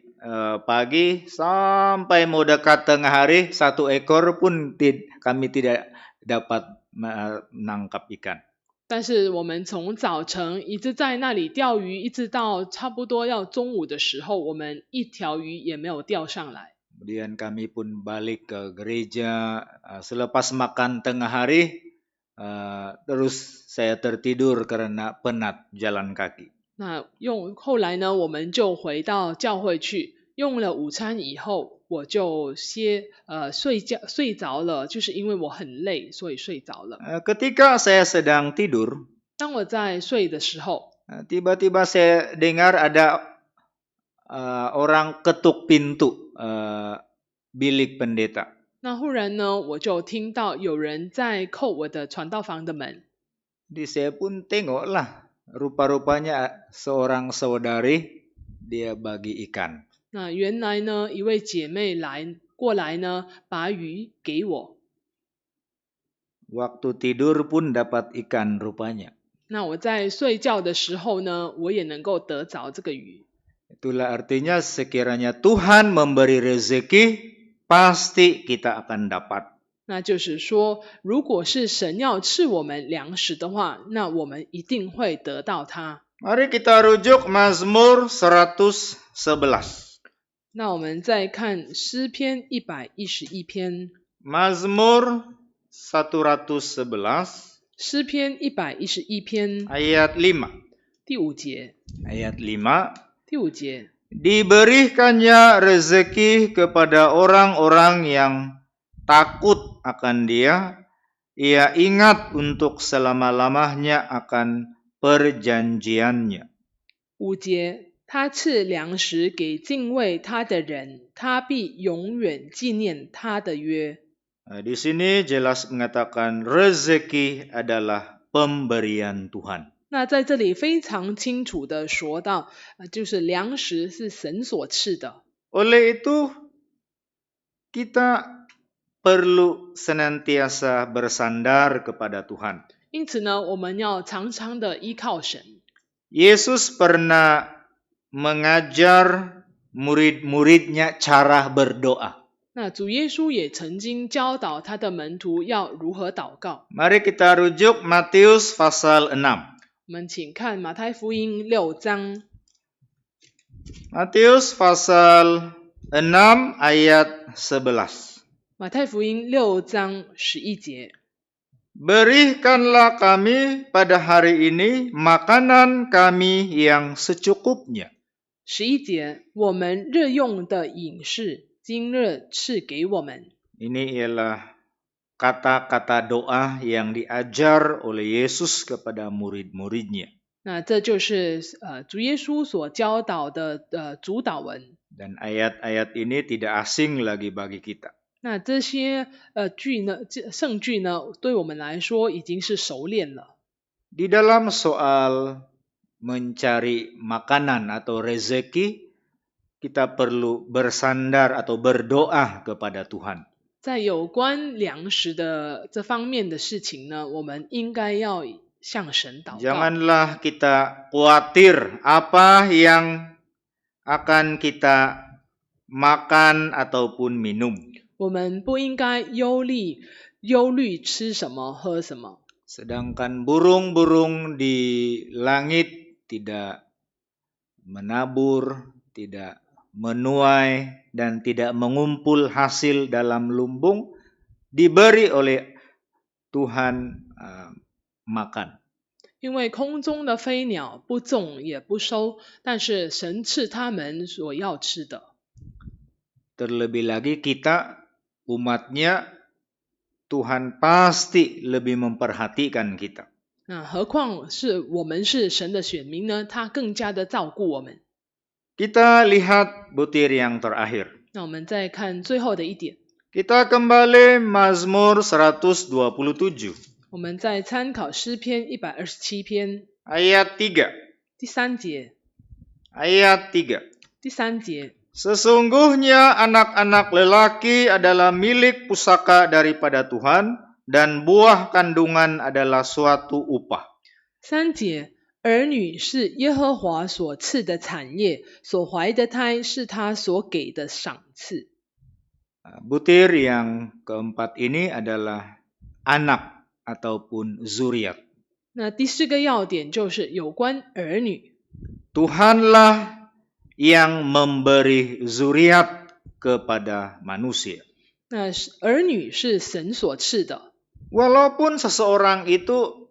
pagi sampai mau dekat tengah hari, 1 ekor pun kami tidak dapat menangkap ikan. 但是我们从早晨一直在那里钓鱼，一直到差不多要中午的时候，我们一条鱼也没有钓上来。 Kemudian kami pun balik ke gereja. Selepas makan tengah hari, terus saya tertidur karena penat jalan kaki. 那后来呢，我们就回到教会去，用了午餐以后，我就睡着了，就是因为我很累，所以睡着了。 Ketika saya sedang tidur, 当我在睡的时候， tiba-tiba saya dengar ada orang ketuk pintu bilik pendeta. 那忽然呢，我就听到有人在叩我的传道房的门。 Jadi saya pun tengoklah, rupa-rupanya seorang saudari, dia bagi ikan. 那原来呢，一位姐妹过来呢，把鱼给我。 Waktu tidur pun dapat ikan rupanya. 那我在睡觉的时候呢，我也能够得着这个鱼。 Itulah artinya sekiranya Tuhan memberi rezeki, pasti kita akan dapat. 那就是说，如果是神要赐我们粮食的话，那我们一定会得到它。 Mari kita rujuk Mazmur 111. 那我们再看诗篇111篇， Mazmur 111诗篇111篇 ayat 5. 第5节， Ayat 5. 第5节， Diberikannya rezeki kepada orang-orang yang takut akan Dia. Ia ingat untuk selama-lamanya akan perjanjiannya. 5节，他赐粮食给敬畏他的人，他必永远纪念他的约。 Di sini jelas mengatakan rezeki adalah pemberian Tuhan. 那在这里非常清楚的说到，就是粮食是神所赐的。 Oleh itu, kita perlu senantiasa bersandar kepada Tuhan. 因此呢，我们要常常的依靠神。 Yesus pernah mengajar murid-muridnya cara berdoa. 那主耶稣也曾经教导他的门徒要如何祷告。 Mari kita rujuk Matius pasal 6. 我们请看马太福音6章， Matius pasal 6 ayat 11. 马太福音6章11节。 Berikanlah kami pada hari ini makanan kami yang secukupnya. 11节，我们日用的饮食，今日赐给我们。 Ini ialah kata-kata doa yang diajar oleh Yesus kepada murid-muridnya. 那这就是主耶稣所教导的主祷文。 Dan ayat-ayat ini tidak asing lagi bagi kita. 那这些圣句呢，对我们来说已经是熟练了。 Di dalam soal mencari makanan atau rezeki, kita perlu bersandar atau berdoa kepada Tuhan. 在有关粮食的这方面的事情呢，我们应该要向神祷告。 Janganlah kita khawatir apa yang akan kita makan ataupun minum. 我们不应该忧虑吃什么喝什么。 Sedangkan burung-burung di langit tidak menabur, tidak menuai, dan tidak mengumpul hasil dalam lumbung, diberi oleh Tuhan makan. 因为空中的飞鸟不种也不收，但是神赐他们所要吃的。 Terlebih lagi kita umatnya, Tuhan pasti lebih memperhatikan kita. 那何况是我们是神的选民呢？他更加的照顾我们。 Kita lihat butir yang terakhir. 那我们再看最后的一点， Kita kembali Mazmur 127. 我们再参考诗篇127篇 Ayat 3. 第3节。 Ayat 3. 第3节， Sesungguhnya anak-anak lelaki adalah milik pusaka daripada Tuhan, dan buah kandungan adalah suatu upah. 3节，儿女是耶和华所赐的产业，所怀的胎是他所给的赏赐。 Butir yang keempat ini adalah anak ataupun zuriat. 那第4个要点就是有关儿女。 Tuhanlah yang memberi zuriat kepada manusia. 那儿女是神所赐的。 Walaupun seseorang itu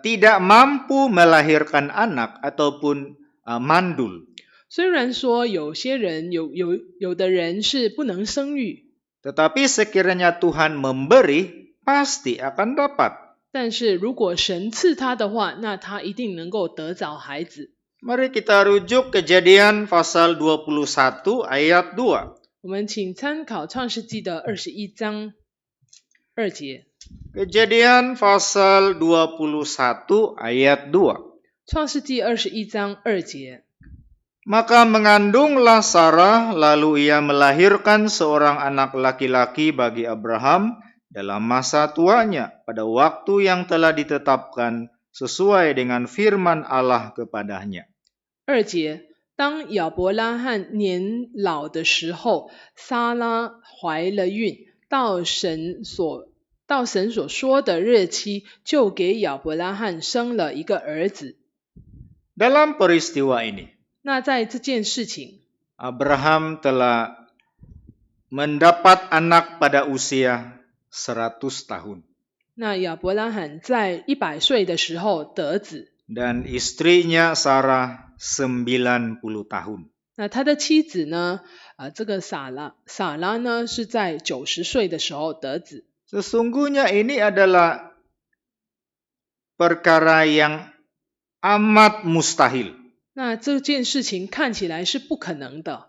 tidak mampu melahirkan anak ataupun mandul, 虽然说有些人有的人是不能生育， tetapi sekiranya Tuhan memberi, pasti akan dapat. 但是如果神赐他的话，那他一定能够得着孩子。 Mari kita rujuk Kejadian pasal 21 ayat 2. 我们请参考创世纪的21章2节。 Kejadian pasal 21 ayat 2. 创世纪21章2节。 Maka mengandunglah Sarah, lalu ia melahirkan seorang anak laki-laki bagi Abraham dalam masa tuanya, pada waktu yang telah ditetapkan sesuai dengan firman Allah kepadanya. 2节，当亚伯拉罕年老的时候，撒拉怀了孕，到神所说的日期，就给亚伯拉罕生了一个儿子。 Dalam peristiwa ini, 那在这件事情， Abraham telah mendapat anak pada usia 100 tahun. 那亚伯拉罕在100岁的时候得子， Dan istrinya Sarah 90 tahun. 那他的妻子呢，这个撒拉呢是在90岁的时候得子。 Sesungguhnya ini adalah perkara yang amat mustahil. 那这件事情看起来是不可能的，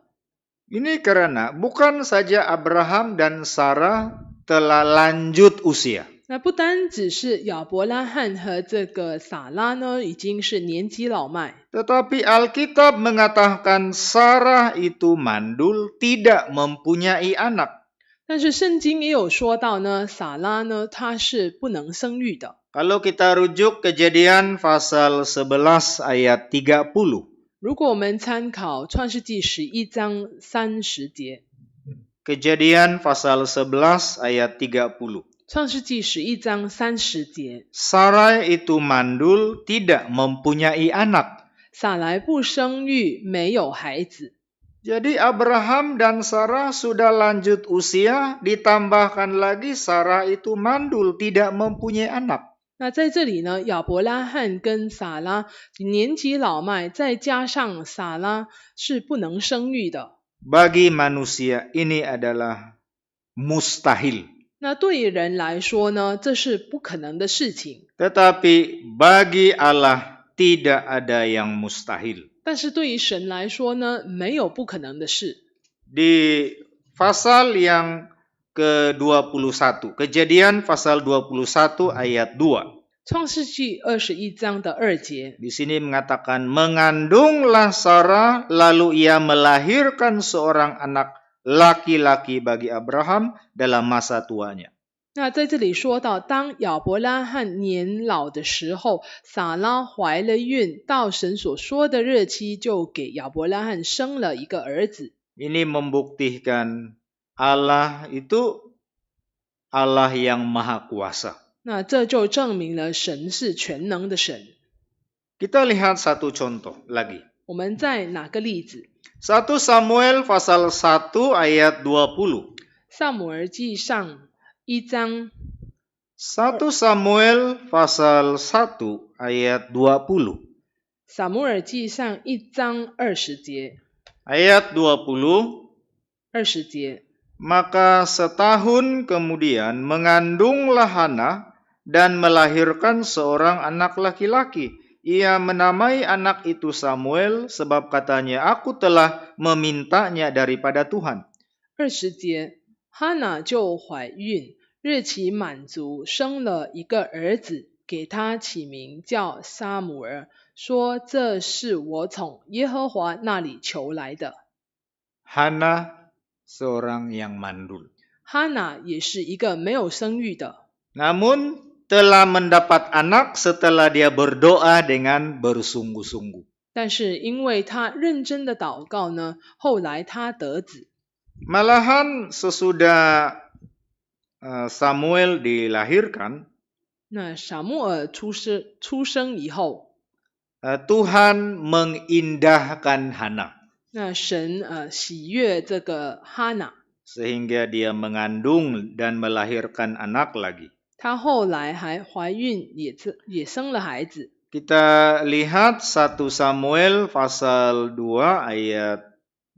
Ini karena bukan saja Abraham dan Sarah telah lanjut usia, 那不单只是亚伯拉罕和这个撒拉呢，已经是年纪老迈， tetapi Alkitab mengatakan Sarah itu mandul, tidak mempunyai anak. 但是圣经也有说到呢，撒拉呢，她是不能生育的。 Kalau kita rujuk Kejadian pasal 11 ayat 30. 如果我们参考创世纪11章30节， Kejadian pasal 11 ayat 30. 创世纪11章30节， Sarai itu mandul, tidak mempunyai anak. 撒来不生育，没有孩子。 Jadi Abraham dan Sarah sudah lanjut usia, ditambahkan lagi Sarah itu mandul, tidak mempunyai anak. 那在这里呢，亚伯拉罕跟撒拉年纪老迈，再加上撒拉是不能生育的。 Bagi manusia ini adalah mustahil. 那对于人来说呢，这是不可能的事情。 Tetapi bagi Allah tidak ada yang mustahil. 但是对于神来说呢，没有不可能的事。 Di pasal yang ke-21, Kejadian pasal 21 ayat 2. 创世纪21章的2节， Di sini mengatakan mengandunglah Sarah, lalu ia melahirkan seorang anak laki-laki bagi Abraham dalam masa tuanya. 那在这里说到，当亚伯拉罕年老的时候，撒拉怀了孕，到神所说的日期，就给亚伯拉罕生了一个儿子。 Ini membuktikan Allah itu Allah yang maha kuasa. 那这就证明了神是全能的神。 Kita lihat satu contoh lagi. 我们再拿个例子， 1 Samuel pasal 1 ayat 20. 撒母耳记上1章， 1 Samuel pasal 1 ayat 20. 撒母耳记上1章20节， Ayat 20. 20节。 Maka setahun kemudian mengandunglah Hana dan melahirkan seorang anak laki-laki. Ia menamai anak itu Samuel sebab katanya, aku telah memintanya daripada Tuhan. 20节，哈娜就怀孕，日期满足，生了一个儿子，给他起名叫撒母耳，说这是我从耶和华那里求来的。 Hana seorang yang mandul. 哈娜也是一个没有生育的， Namun telah mendapat anak setelah dia berdoa dengan bersungguh-sungguh. 但是因为她认真的祷告呢，后来她得子。 Malahan sesudah Samuel dilahirkan, 那撒母耳出生以后， Tuhan mengindahkan Hana 那神喜悦这个哈娜， sehingga dia mengandung dan melahirkan anak lagi. 她后来还怀孕也生了孩子。 Kita lihat 1 Samuel pasal 2 ayat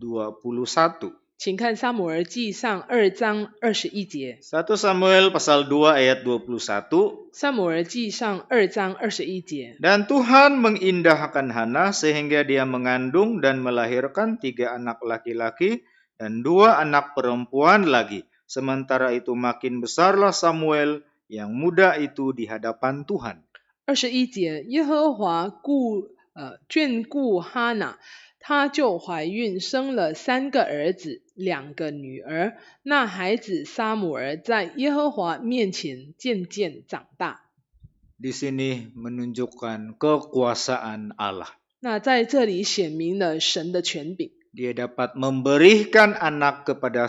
21. 请看撒母耳记上2章21节。 1 Samuel pasal 2 ayat 21. 撒母耳记上2章21节。 Dan Tuhan mengindahkan Hana sehingga dia mengandung dan melahirkan 3 anak laki-laki dan 2 anak perempuan lagi. Sementara itu makin besarlah Samuel yang muda itu di hadapan Tuhan. 21节，耶和华眷顾哈娜，她就怀孕生了3个儿子，2个女儿。那孩子撒母耳在耶和华面前渐渐长大。 Di sini menunjukkan kekuasaan Allah. 那在这里显明了神的权柄， Dia dapat memberikan anak kepada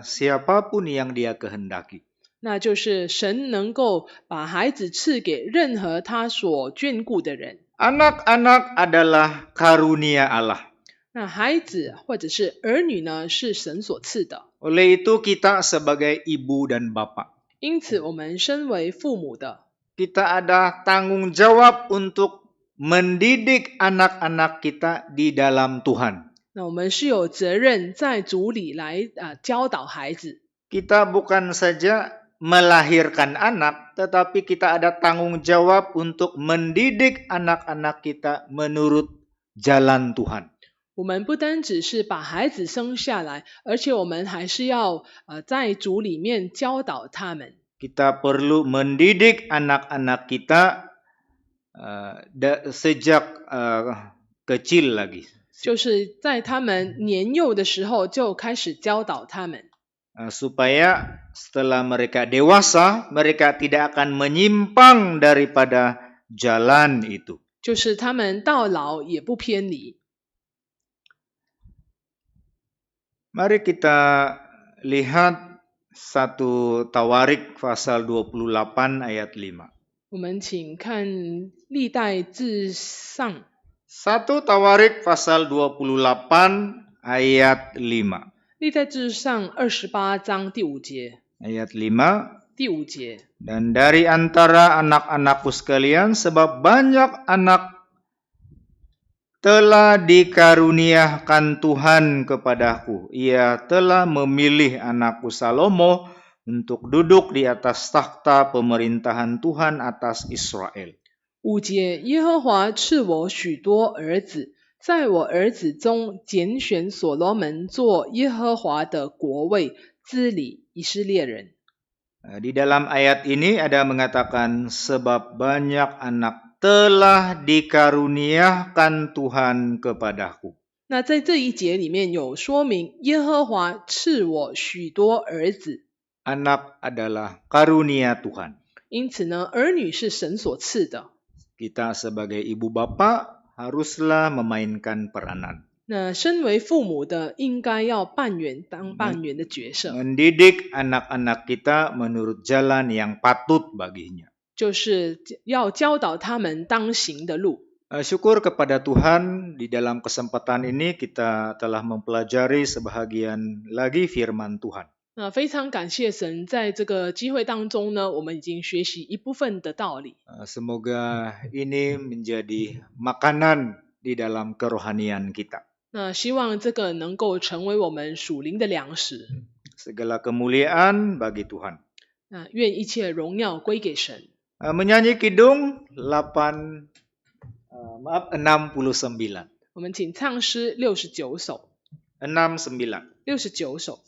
siapapun yang dia kehendaki. 那就是神能够把孩子赐给任何他所眷顾的人。 Anak-anak adalah karunia Allah. 那孩子或者是儿女呢，是神所赐的。 Oleh itu kita sebagai ibu dan bapak, 因此，我们身为父母的， kita ada tanggung jawab untuk mendidik anak-anak kita di dalam Tuhan. 那我们是有责任在主里来教导孩子。 Kita bukan saja melahirkan anak, tetapi kita ada tanggung jawab untuk mendidik anak-anak kita menurut jalan Tuhan. 我们不单只是把孩子生下来，而且我们还是要在主里面教导他们。 Kita perlu mendidik anak-anak kita sejak kecil lagi. 就是在他们年幼的时候就开始教导他们。 Supaya setelah mereka dewasa, mereka tidak akan menyimpang daripada jalan itu. 就是他们到老也不偏离。 Mari kita lihat 1 Tawarik pasal 28 ayat 5. 我们请看历代志上1 Tawarik pasal 28 ayat 5. 历代志上28章第5节。 Ayat 5. 第5节， Dan dari antara anak-anakku sekalian, sebab banyak anak telah dikaruniakan Tuhan kepadaku. Ia telah memilih anakku Salomo untuk duduk di atas takhta pemerintahan Tuhan atas Israel. 5节，耶和华赐我许多儿子，在我儿子中拣选所罗门做耶和华的国位，治理以色列人。 Di dalam ayat ini ada mengatakan sebab banyak anak telah dikaruniakan Tuhan kepadaku. 那在这一节里面有说明，耶和华赐我许多儿子， Anak adalah karunia Tuhan. 因此呢，儿女是神所赐的。 Kita sebagai ibu bapak haruslah memainkan peranan. 那身为父母的，应该要当扮演的角色， Mendidik anak-anak kita menurut jalan yang patut baginya. 就是要教导他们当行的路。 Syukur kepada Tuhan, di dalam kesempatan ini kita telah mempelajari sebahagian lagi firman Tuhan. 那非常感谢神，在这个机会当中呢，我们已经学习一部分的道理。 Semoga ini menjadi makanan di dalam kerohanian kita. 那希望这个能够成为我们属灵的粮食。 Segala kemuliaan bagi Tuhan. 那愿一切荣耀归给神。 Menyanyi Kidung 69. 我们请唱诗69首。 69. 69首。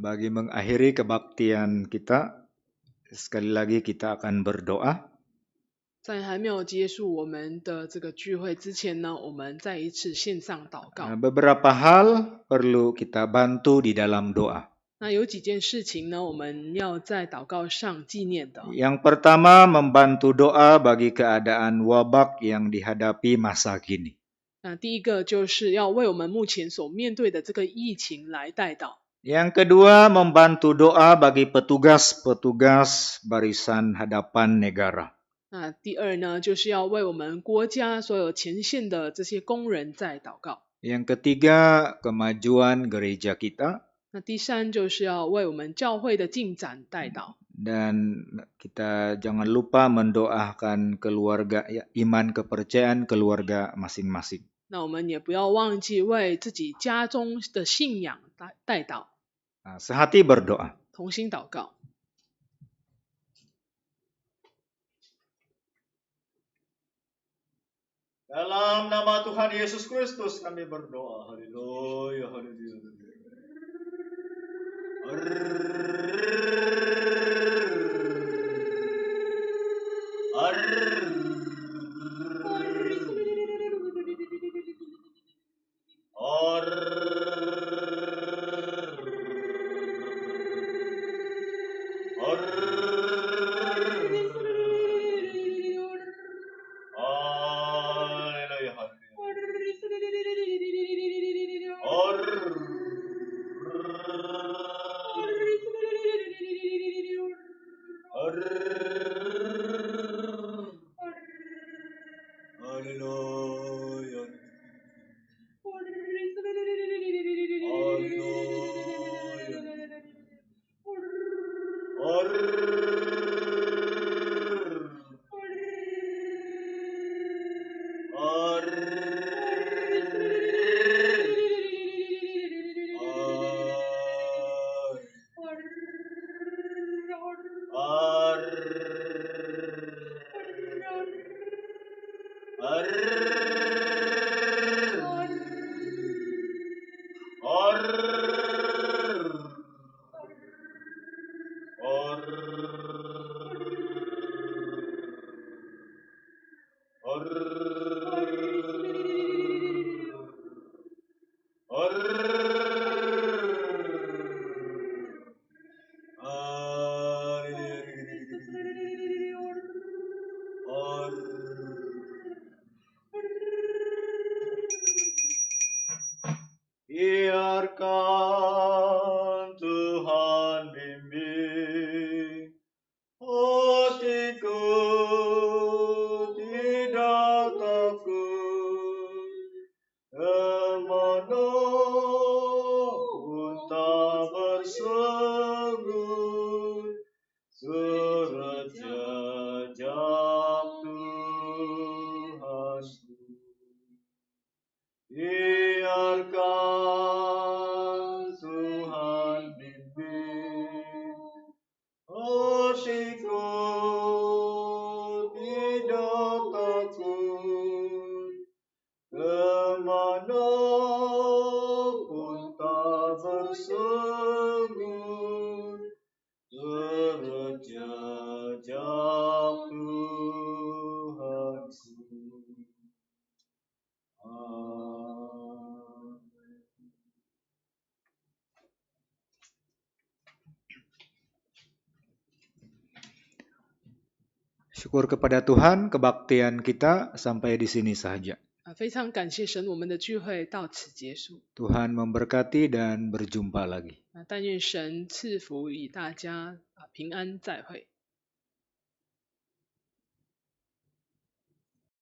Bagi mengakhiri kebaktian kita, sekali lagi kita akan berdoa. 在还没有结束我们的这个聚会之前呢，我们再一次线上祷告。 Beberapa hal perlu kita bantu di dalam doa. 那有几件事情呢，我们要在祷告上纪念的。 Yang pertama, membantu doa bagi keadaan wabak yang dihadapi masa kini. 那第一个就是要为我们目前所面对的这个疫情来代祷。 Yang kedua, membantu doa bagi petugas-petugas barisan hadapan negara. 那第二呢，就是要为我们国家所有前线的这些工人在祷告。 Yang ketiga, kemajuan gereja kita. 那第三就是要为我们教会的进展代祷。 Dan kita jangan lupa mendoakan keluarga, iman kepercayaan keluarga masing-masing. 那我们也不要忘记为自己家中的信仰代祷， Sehati berdoa. 同心祷告。 Dalam nama Tuhan Yesus Kristus kami berdoa. Haleluya, haleluya. Biarkan Tuhan bimbing hatiku tidak takut kemanapun tak bersungguh surat jejak Tuhanku. Biarkan Tuhan bimbing hatiku tidak takut kemanapun tak bersungguh surat jejak Tuhanku. Syukur kepada Tuhan, kebaktian kita sampai di sini saja. 非常感谢神，我们的聚会到此结束。 Tuhan memberkati dan berjumpa lagi. 但愿神赐福与大家，平安再会。